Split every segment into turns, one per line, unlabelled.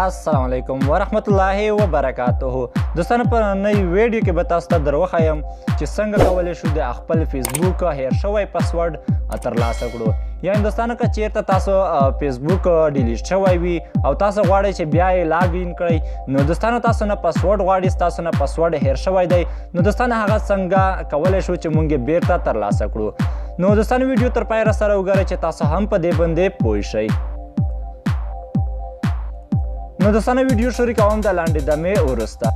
अस्सलाम वालेकुम वरहमतुल्लाहि वबरकातुहू। दोस्तانو په نوې ویډیو کې به تاسو ته دروښیم چې څنګه کولی شو د خپل فیسبوک هیر شوی پاسورډ ترلاسه کړو. یعنې دوستانو که چیرته تاسو فیسبوک ډیلیټ شوی وي او تاسو غواړئ چې بیا یې لاګ ان کړئ، نو دوستانو تاسو نه پاسورډ غواړي، ستاسو نه پاسورډ هیر شوی دی، نو دوستانو هغه څنګه کولی شو چې موږ یې بیرته ترلاسه کړو. نو دوستانو ویډیو تر پایه راسره وګورئ چې تاسو هم په دې باندې پوه شئ. نو دوستانو ویډیو شروع کوم د لاندې دمې وروسته.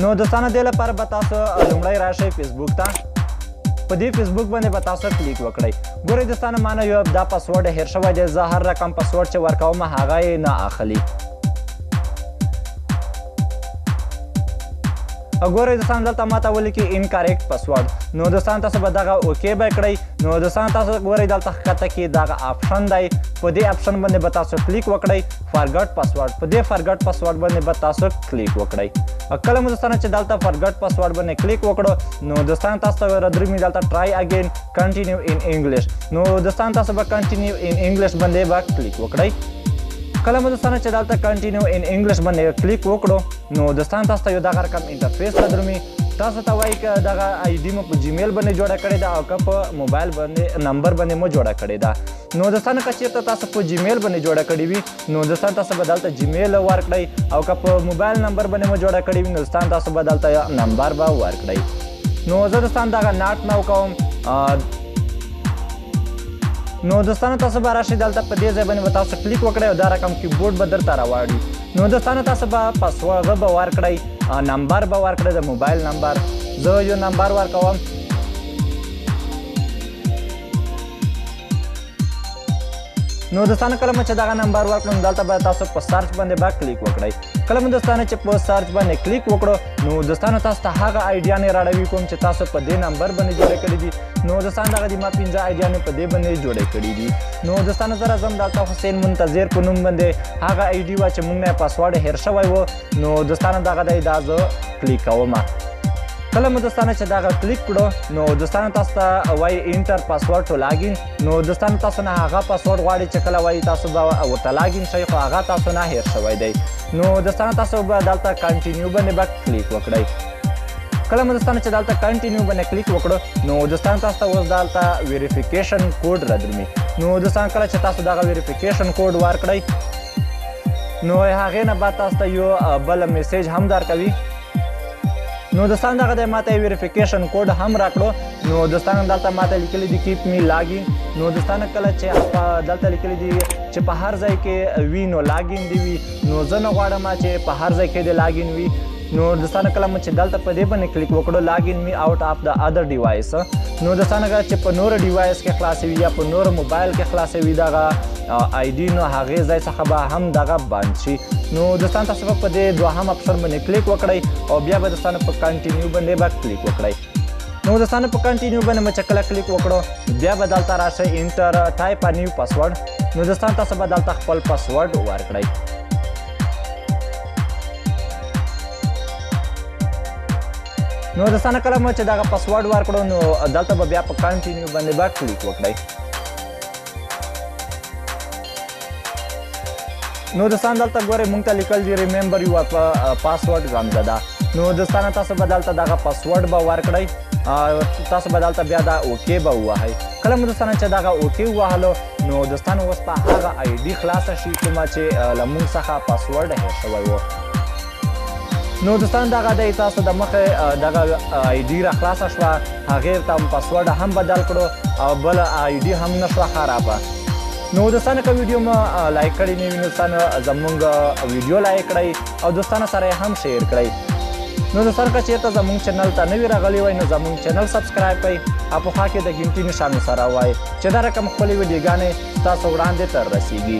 نو دوستانو دې لپاره به تاسو لومړی راشئ فیسبوک ته. په دې فیسبوک باندې به تاسو کلیک وکړئ. ګورئ دوستانو ما نه یو دا پاسورډ هیر شوی دی، زه هر رقم پاسورډ چې ورکوم هغه یې نه اخلي. ګورئ دوستانو دلته ماته ولیکي انکریکټ پاسورډ، نو دوستانو تاسو به دغه اوکې به کړئ. نو دوستانو تاسو ګورئ دلته ښکته کې دغه آپشن دی، په دې آپشن باندې به تاسو کلیک وکړئ فارګټ پاسورډ. په دې فارګټ پاسورډ باندې به تاسو کلیک وکړئ. کله مو دوستانو چې دلته فارګټ پاسورډ باندې کلیک وکړو، نو دوستانو تاسو ته درومي دلته ټرای اگین کنټینیو ان انګلیش. نو دوستانو تاسو به کنټینیو ان انګلیش باندې به کلیک وکړئ. کله مو دوستانو چې دلته کنټینیو ان انګلیش باندې کلیک وکړو، نو دوستانو تاسو ته یو دغه رقم انټرفیس ته درومي. تاسو ته وایي که دغه آی ډي مو په جیمیل باندې جوړه کړې ده او که په موبایل باندې نمبر باندې مو جوړه کړې ده. نو دوستانو که چېرته تاسو په جیمیل باندې جوړه کړې وي، نو دوستانو تاسو به دلته جیمیل ورکړئ، او که په موبایل نمبر باندې مو جوړه کړې وي، نو دوستانو تاسو به دلته نمبر به ورکړئ. نو زه دوستانو دغه ناټ نو کوم. نو دوستانو تاسو به راشئ دلته په دې ځای باندې به تاسو کلیک وکړئ او دا رقم کیبورډ به درته راواړي. نو دوستانو تاسو به پاسورډ به ورکړئ، نمبر به ورکړئ د موبایل نمبر. زه یو نمبر ورکوم. نو دوستانو کله مو چې دغه نمبر ورکړم، دلته به تاسو په سرچ باندې به کلیک وکړئ. کله مو دوستانو چې په سرچ باندې کلیک وکړو، نو دوستانو تاسو ته هغه آیډیانې راړوي کوم چې تاسو په دې نمبر باندې جوړې کړي دي. نو دوستانو دغه دي ما 5 آیډیانې په دې باندې جوړې کړي دي. نو دوستانو زه راځم دلته حسین منتظر په نوم باندې هغه آیډي وه چې موږ نه یې پاسورډ هیر شوی و. نو دوستانو دغه دی دا زه کلیک کوم. کله مو دوستانو چې دغه کلیک کړو، نو دوستانو تاسو ته وایي انټر پاسورډ ټو لاګین. نو دوستانو تاسو نه هغه پاسورډ غواړي چې کله وایي تاسو به ورته لاګین شئ، خو هغه تاسو نه هیر شوی دی. نو دوستانو تاسو به دلته کنټینیو باندې به کلیک وکړئ. کله مو دوستانو چې دلته کنټینیو باندې کلیک وکړو، نو دوستانو تاسو ته اوس دلته ویریفیکیشن کوډ رادرومي. نو دوستانو کله چې تاسو دغه ویریفیکیشن کوډ ورکړئ، نو هغې نه بعد تاسو ته یو بل میسیج هم درکوي. نو دوستانو دغه دی ماته یې ویریفیکیشن کوډ هم راکړو. نو دوستانو دلته ماته لیکلی دي کیپ می لاګین. نو دوستانو کله چې دلته لیکلی دي چې په هر ځای کې وي نو لاګین دی وي، نو زه نه غواړم چې په هر ځای کې د لاګین وي. نو دوستانو کله مو چې دلته په دې باندې کلیک وکړو لاګین می آوټ اف د ادر ډیوایس، نو دوستانو چې په نور ډیوایس کې خلاصوي یا په نور موبایل کې خلاصوي دغه آی ډي، نو هغې ځای څخه به هم دغه بند شي. نو دوستانو تاسو به په دې دوهم اپشن باندې کلیک وکړئ او بیا به دوستانو په کنټینیو باندې به کلیک وکړئ. نو دوستانو په کنټینیو باندې مو چې کله کلیک وکړو، بیا به دلته راشئ انټر ټایپ ا نیو پاسورډ. نو دوستانو تاسو به دلته خپل پاسورډ ورکړئ. نو دوستانو کله مو چې دغه پاسورډ ورکړو، نو دلته به بیا په کنټینیو باندې به کلیک وکړئ. نو دوستانو دلته ګورئ موږ ته لیکل دي ریممبر یور پاسورډ غمزده. نو دوستانو تاسو به دلته دغه پاسورډ به ورکړئ، تاسو به دلته بیا دا اوکې به ووهئ. کله مو دوستانو چې دغه اوکې ووهلو، نو دوستانو اوس په هغه آی ډي خلاصه شي کومه چې له موږ څخه پاسورډ هیر شوی و. نو دوستانو دغه دی تاسو د مخې دغه آی ډي را خلاصه شوه، هغې ته پاسورډ هم بدل کړو او بله آی ډي هم نه شوه خرابه. نو دوستانو که ویډیو ما لایک کړی نه وي، نو دوستانو زموږ ویډیو لایک کړئ او دوستانو سره یې هم شیر کړئ. نو دوستانو که چېرته زموږ چینل ته نوي راغلي وئ، نو زموږ چینل سبسکرایب کړئ او په خوا کې د ګنټي نښان سره وایئ چې دا رقم خپلې ویډیوګانې ستاسو وړاندې ته رسیږي.